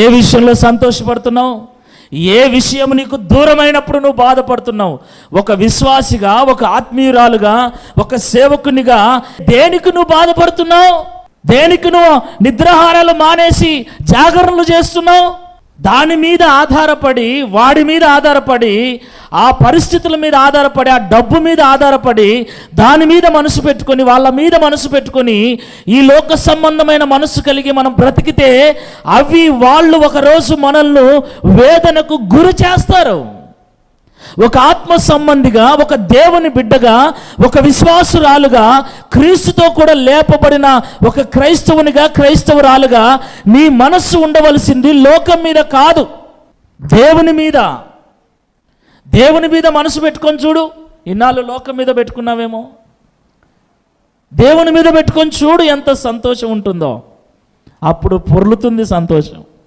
ఏ విషయంలో సంతోషపడుతున్నావు? ఏ విషయం నీకు దూరమైనప్పుడు నువ్వు బాధపడుతున్నావు? ఒక విశ్వాసిగా, ఒక ఆత్మీయురాలుగా, ఒక సేవకునిగా దేనికి నువ్వు బాధపడుతున్నావు? దేనికి నువ్వు నిద్రాహారాలు మానేసి జాగరణలు చేస్తున్నావు? దాని మీద ఆధారపడి, వాడి మీద ఆధారపడి, ఆ పరిస్థితుల మీద ఆధారపడి, ఆ డబ్బు మీద ఆధారపడి, దాని మీద మనసు పెట్టుకొని, వాళ్ళ మీద మనసు పెట్టుకొని, ఈ లోక సంబంధమైన మనసు కలిగి మనం బ్రతికితే అవి వాళ్ళు ఒకరోజు మనల్ని వేదనకు గురి చేస్తారు. ఒక ఆత్మ సంబంధిగా, ఒక దేవుని బిడ్డగా, ఒక విశ్వాసురాలుగా, క్రీస్తుతో కూడా లేపబడిన ఒక క్రైస్తవునిగా, క్రైస్తవురాలుగా నీ మనస్సు ఉండవలసింది లోకం మీద కాదు, దేవుని మీద. దేవుని మీద మనసు పెట్టుకొని చూడు. ఇన్నాళ్ళు లోకం మీద పెట్టుకున్నావేమో, దేవుని మీద పెట్టుకొని చూడు ఎంత సంతోషం ఉంటుందో. అప్పుడు పొర్లుతుంది సంతోషం.